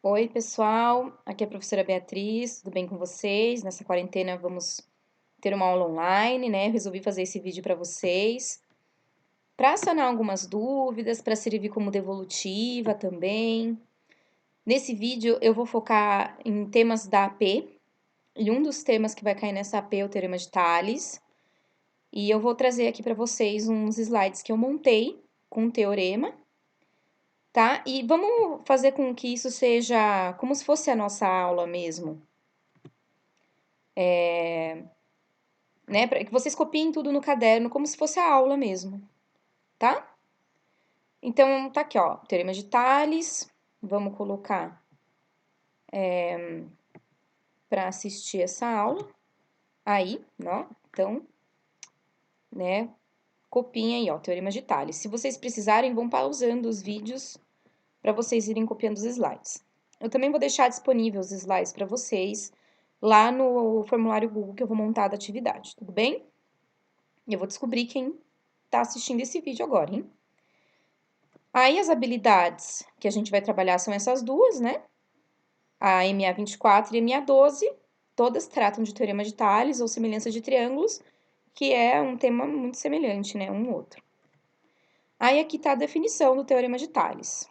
Oi, pessoal. Aqui é a professora Beatriz. Tudo bem com vocês? Nessa quarentena vamos ter uma aula online, né? Eu resolvi fazer esse vídeo para vocês, para sanar algumas dúvidas, para servir como devolutiva também. Nesse vídeo eu vou focar em temas da AP, e um dos temas que vai cair nessa AP é o Teorema de Tales. E eu vou trazer aqui para vocês uns slides que eu montei com o teorema, tá? E vamos fazer com que isso seja como se fosse a nossa aula mesmo. Né? Para que vocês copiem tudo no caderno, como se fosse a aula mesmo, tá? Então, tá aqui, ó, Teorema de Tales. Vamos colocar para assistir essa aula. Aí, ó, então, né, copiem aí, ó, Teorema de Tales. Se vocês precisarem, vão pausando os vídeos para vocês irem copiando os slides. Eu também vou deixar disponível os slides para vocês lá no formulário Google que eu vou montar da atividade, tudo bem? E eu vou descobrir quem tá assistindo esse vídeo agora, hein? Aí as habilidades que a gente vai trabalhar são essas duas, né? A MA24 e a MA12, todas tratam de teorema de Tales ou semelhança de triângulos, que é um tema muito semelhante, né, um outro. Aí aqui está a definição do teorema de Tales.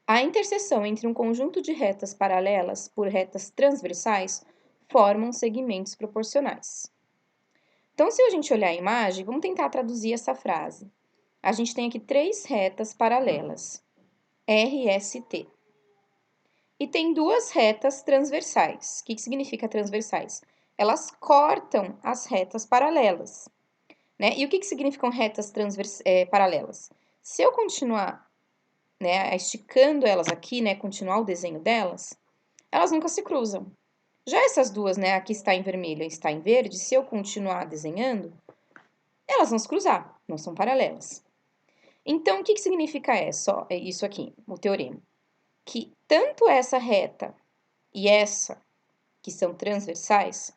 A interseção entre um conjunto de retas paralelas por retas transversais formam segmentos proporcionais. Então, se a gente olhar a imagem, vamos tentar traduzir essa frase. A gente tem aqui três retas paralelas, R e S, T. E tem duas retas transversais. O que significa transversais? Elas cortam as retas paralelas, né? E o que significam retas paralelas? Se eu continuar, né, esticando elas aqui, né, continuar o desenho delas, elas nunca se cruzam. Já essas duas, né, aqui está em vermelho e está em verde, se eu continuar desenhando, elas vão se cruzar, não são paralelas. Então, o que significa isso aqui, o teorema? Que tanto essa reta e essa, que são transversais,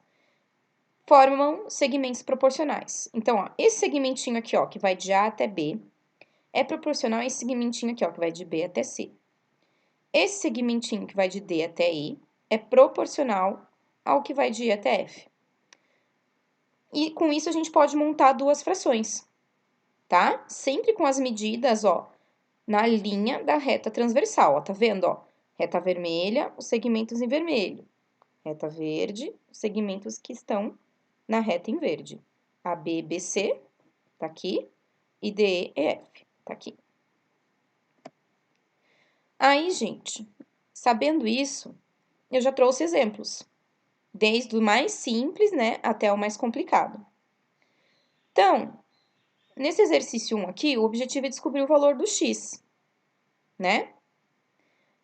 formam segmentos proporcionais. Então, ó, esse segmentinho aqui, ó, que vai de A até B, é proporcional a esse segmentinho aqui, ó, que vai de B até C. Esse segmentinho que vai de D até E é proporcional ao que vai de I até F. E com isso a gente pode montar duas frações, tá? Sempre com as medidas, ó, na linha da reta transversal, ó, tá vendo, ó? Reta vermelha, os segmentos em vermelho. Reta verde, os segmentos que estão na reta em verde. AB, BC, tá aqui, e DE, EF, tá aqui. Aí, gente, sabendo isso, eu já trouxe exemplos, desde o mais simples, né, até o mais complicado. Então, nesse exercício 1 aqui, o objetivo é descobrir o valor do x, né?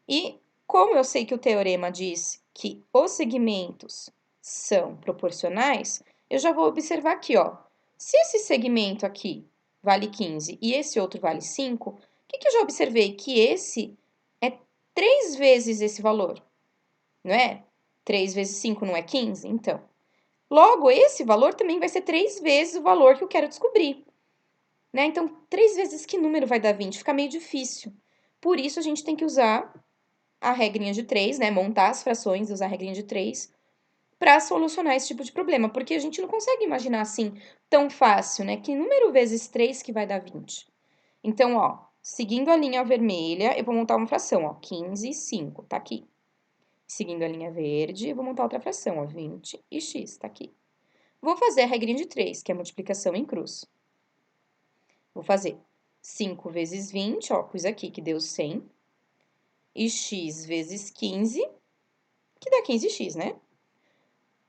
E como eu sei que o teorema diz que os segmentos são proporcionais, eu já vou observar aqui, ó. Se esse segmento aqui vale 15 e esse outro vale 5, o que eu já observei? Que esse é 3 vezes esse valor, não é? 3 vezes 5 não é 15? Então, logo, esse valor também vai ser 3 vezes o valor que eu quero descobrir, né? Então, 3 vezes que número vai dar 20? Fica meio difícil. Por isso, a gente tem que usar a regrinha de 3, né? Montar as frações e usar a regrinha de 3 para solucionar esse tipo de problema, porque a gente não consegue imaginar assim tão fácil, né? Que número vezes 3 que vai dar 20? Então, ó, seguindo a linha vermelha, eu vou montar uma fração, ó, 15 e 5, tá aqui. Seguindo a linha verde, eu vou montar outra fração, ó, 20 e x, tá aqui. Vou fazer a regrinha de 3, que é a multiplicação em cruz. Vou fazer 5 vezes 20, ó, pus aqui, que deu 100, e x vezes 15, que dá 15x, né?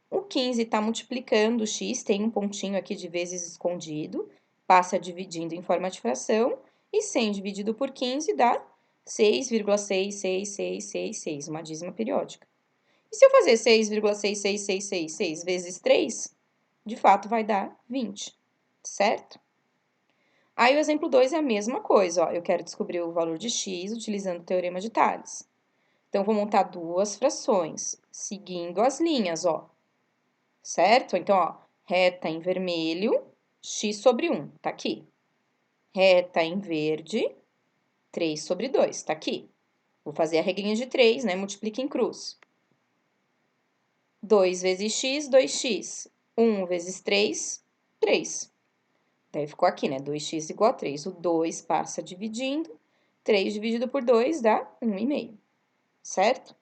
O 15 está multiplicando o x, tem um pontinho aqui de vezes escondido, passa dividindo em forma de fração, e 100 dividido por 15 dá 6,66666, uma dízima periódica. E se eu fazer 6,66666 vezes 3, de fato vai dar 20, certo? Aí o exemplo 2 é a mesma coisa, ó, eu quero descobrir o valor de x utilizando o teorema de Tales. Então, vou montar duas frações, seguindo as linhas, ó. Certo? Então, ó, reta em vermelho, x sobre 1, tá aqui. Reta em verde, 3 sobre 2, tá aqui. Vou fazer a regrinha de 3, né? Multiplica em cruz. 2 vezes x, 2x. 1 vezes 3, 3. Daí ficou aqui, né? 2x igual a 3. O 2 passa dividindo. 3 dividido por 2 dá 1,5, certo?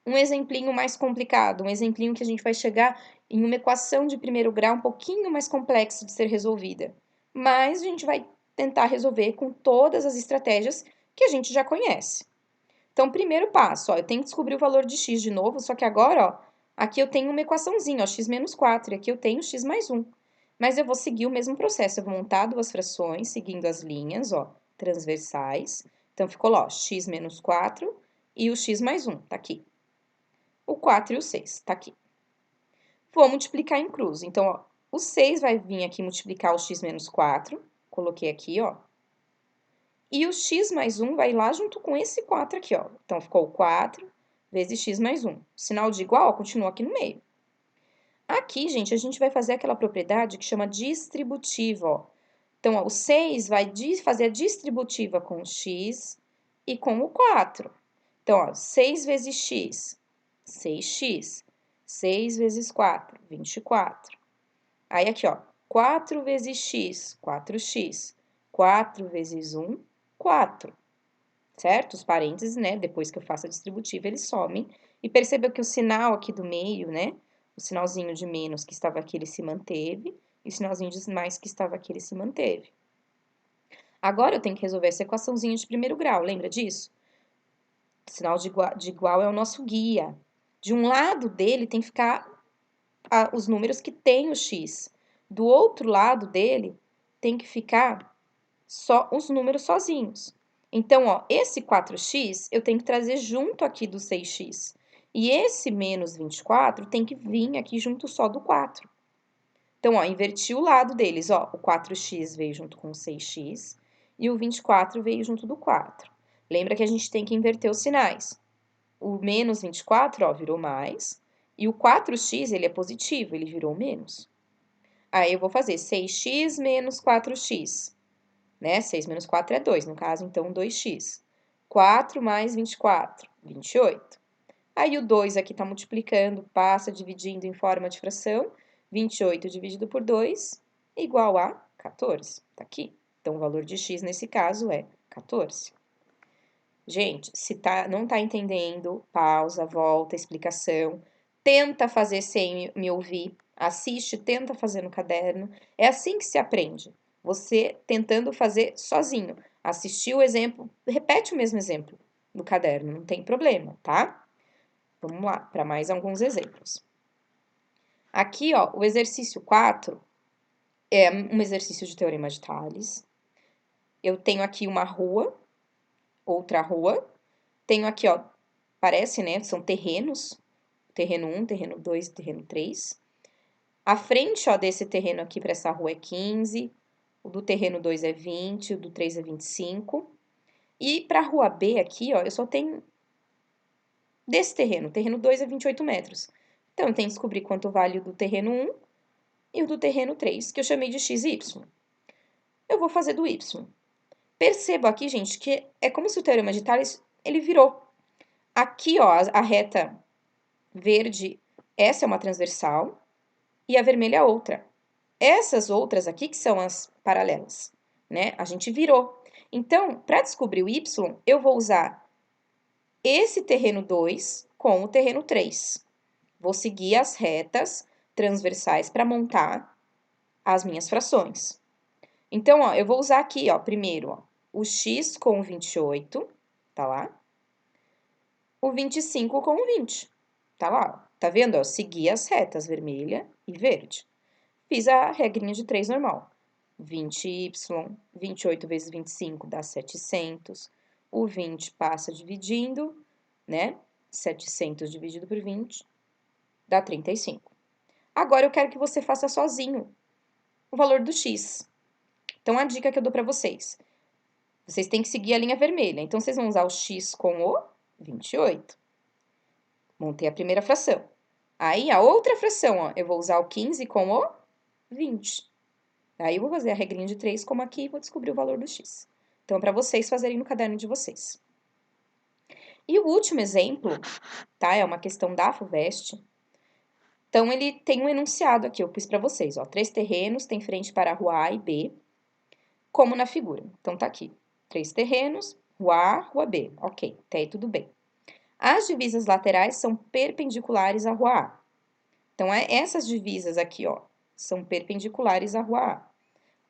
Um exemplinho mais complicado, um exemplinho que a gente vai chegar em uma equação de primeiro grau um pouquinho mais complexa de ser resolvida. Mas a gente vai tentar resolver com todas as estratégias que a gente já conhece. Então, primeiro passo, ó, eu tenho que descobrir o valor de x de novo, só que agora, ó, aqui eu tenho uma equaçãozinha, ó, x menos 4, e aqui eu tenho x mais 1. Mas eu vou seguir o mesmo processo, eu vou montar duas frações, seguindo as linhas, ó, transversais. Então, ficou lá, ó, x menos 4 e o x mais 1, tá aqui. O 4 e o 6, tá aqui. Vou multiplicar em cruz. Então, ó, o 6 vai vir aqui multiplicar o x menos 4, coloquei aqui, ó. E o x mais 1 vai lá junto com esse 4 aqui, ó. Então, ficou 4 vezes x mais 1. O sinal de igual, ó, continua aqui no meio. Aqui, gente, a gente vai fazer aquela propriedade que chama distributiva, ó. Então, ó, o 6 vai fazer a distributiva com o x e com o 4. Então, ó, 6 vezes x, 6x. 6 vezes 4, 24. Aí, aqui, ó, 4 vezes x, 4x. 4 vezes 1, 4. Certo? Os parênteses, né, depois que eu faço a distributiva, eles somem. E perceba que o sinal aqui do meio, né, o sinalzinho de menos que estava aqui, ele se manteve. E o sinalzinho de mais que estava aqui, ele se manteve. Agora, eu tenho que resolver essa equaçãozinha de primeiro grau, lembra disso? O sinal de igual é o nosso guia. De um lado dele tem que ficar os números que tem o x. Do outro lado dele tem que ficar só os números sozinhos. Então, ó, esse 4x eu tenho que trazer junto aqui do 6x. E esse menos 24 tem que vir aqui junto só do 4. Então, ó, inverti o lado deles, ó. O 4x veio junto com o 6x e o 24 veio junto do 4. Lembra que a gente tem que inverter os sinais. O menos 24, ó, virou mais. E o 4x, ele é positivo, ele virou menos. Aí, eu vou fazer 6x menos 4x. Né? 6 menos 4 é 2, no caso, então, 2x. 4 mais 24, 28. Aí, o 2 aqui está multiplicando, passa dividindo em forma de fração. 28 dividido por 2 igual a 14. Tá aqui. Então, o valor de x, nesse caso, é 14. Gente, se não tá entendendo, pausa, volta, explicação. Tenta fazer sem me ouvir. Assiste, tenta fazer no caderno. É assim que se aprende. Você tentando fazer sozinho. Assistir o exemplo, repete o mesmo exemplo no caderno, não tem problema, tá? Vamos lá, para mais alguns exemplos. Aqui, ó, o exercício 4 é um exercício de teorema de Tales. Eu tenho aqui uma rua, outra rua. Tenho aqui, ó, parece, né, são terrenos. Terreno 1, terreno 2 e terreno 3. A frente, ó, desse terreno aqui para essa rua é 15. O do terreno 2 é 20, o do 3 é 25. E para a rua B aqui, ó, eu só tenho desse terreno. O terreno 2 é 28 metros. Então, eu tenho que descobrir quanto vale o do terreno 1 e o do terreno 3, que eu chamei de x e y. Eu vou fazer do y. Perceba aqui, gente, que é como se o teorema de Tales, ele virou. Aqui, ó, a reta verde, essa é uma transversal, e a vermelha é outra. Essas outras aqui que são as paralelas, né? A gente virou. Então, para descobrir o y, eu vou usar esse terreno 2 com o terreno 3. Vou seguir as retas transversais para montar as minhas frações. Então, ó, eu vou usar aqui, ó, primeiro, ó, o x com o 28, tá lá? O 25 com o 20, tá lá, ó. Tá vendo, ó? Segui as retas, vermelha e verde. Fiz a regrinha de 3 normal. 20y, 28 vezes 25 dá 700. O 20 passa dividindo, né? 700 dividido por 20 dá 35. Agora, eu quero que você faça sozinho o valor do x. Então, a dica que eu dou para vocês. Vocês têm que seguir a linha vermelha. Então, vocês vão usar o x com o 28. Montei a primeira fração. Aí, a outra fração, ó, eu vou usar o 15 com o 20. Aí, eu vou fazer a regrinha de 3 como aqui e vou descobrir o valor do x. Então, para vocês fazerem no caderno de vocês. E o último exemplo, tá? É uma questão da FUVEST. Então, ele tem um enunciado aqui, eu pus para vocês, ó. 3 terrenos têm frente para a rua A e B, como na figura. Então, tá aqui. 3 terrenos, rua A, rua B. Ok, até aí tudo bem. As divisas laterais são perpendiculares à rua A. Então, essas divisas aqui, ó, são perpendiculares à rua A. O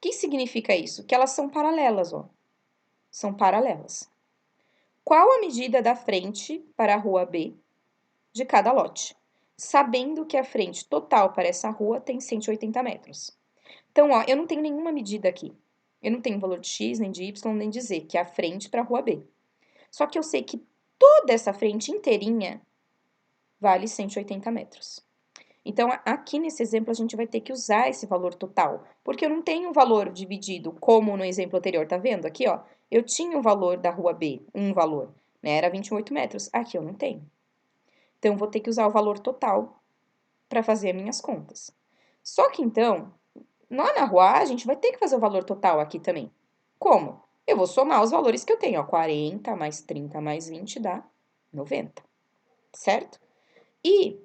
que significa isso? Que elas são paralelas, ó. São paralelas. Qual a medida da frente para a rua B de cada lote? Sabendo que a frente total para essa rua tem 180 metros. Então, ó, eu não tenho nenhuma medida aqui. Eu não tenho valor de x, nem de y, nem de z, que é a frente para a rua B. Só que eu sei que toda essa frente inteirinha vale 180 metros. Então, aqui nesse exemplo, a gente vai ter que usar esse valor total, porque eu não tenho um valor dividido, como no exemplo anterior, tá vendo? Aqui, ó, eu tinha o valor da rua B, um valor, né? Era 28 metros. Aqui eu não tenho. Então, eu vou ter que usar o valor total para fazer as minhas contas. Só que, então, lá na rua A, a gente vai ter que fazer o valor total aqui também. Como? Eu vou somar os valores que eu tenho, ó, 40 mais 30 mais 20 dá 90, certo? E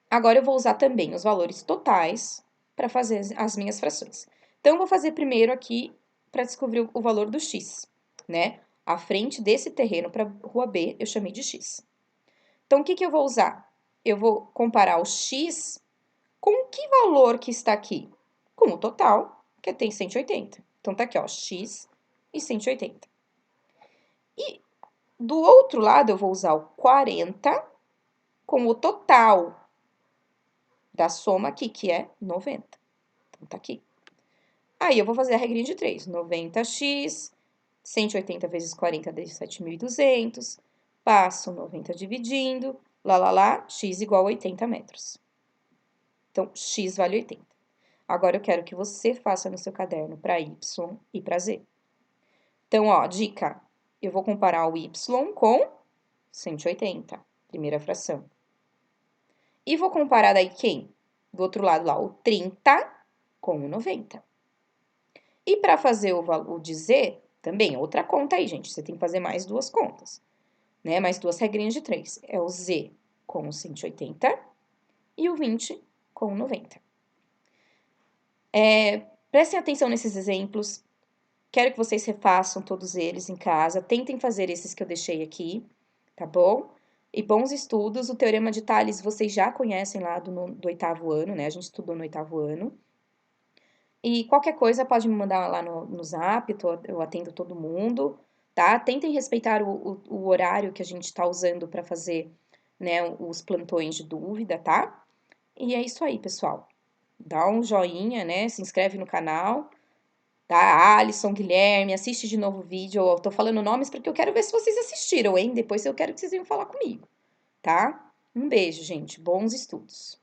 agora eu vou usar também os valores totais para fazer as minhas frações. Então, eu vou fazer primeiro aqui para descobrir o valor do x, né? A frente desse terreno para a rua B eu chamei de x. Então, o que eu vou usar? Eu vou comparar o x com que valor que está aqui? Com o total, que tem 180. Então, tá aqui, ó, x e 180. E do outro lado, eu vou usar o 40 com o total da soma aqui, que é 90. Então, tá aqui. Aí, eu vou fazer a regrinha de 3. 90x, 180 vezes 40 dá 7.200. Passo 90 dividindo, lá, x igual a 80 metros. Então, x vale 80. Agora, eu quero que você faça no seu caderno para y e para z. Então, ó, dica. Eu vou comparar o y com 180, primeira fração. E vou comparar daí quem? Do outro lado lá, o 30 com o 90. E para fazer o de z, também, outra conta aí, gente. Você tem que fazer mais duas contas, né? Mais duas regrinhas de 3. É o z com o 180 e o 20 com o 90. Prestem atenção nesses exemplos. Quero que vocês refaçam todos eles em casa. Tentem fazer esses que eu deixei aqui, tá bom? E bons estudos. O Teorema de Tales vocês já conhecem lá do 8º ano, né? A gente estudou no 8º ano. E qualquer coisa pode me mandar lá no Zap, eu atendo todo mundo, tá? Tentem respeitar o horário que a gente tá usando para fazer, né, os plantões de dúvida, tá? E é isso aí, pessoal. Dá um joinha, né? Se inscreve no canal. Tá? Alisson, Guilherme, assiste de novo o vídeo. Eu tô falando nomes porque eu quero ver se vocês assistiram, hein? Depois eu quero que vocês venham falar comigo, tá? Um beijo, gente. Bons estudos.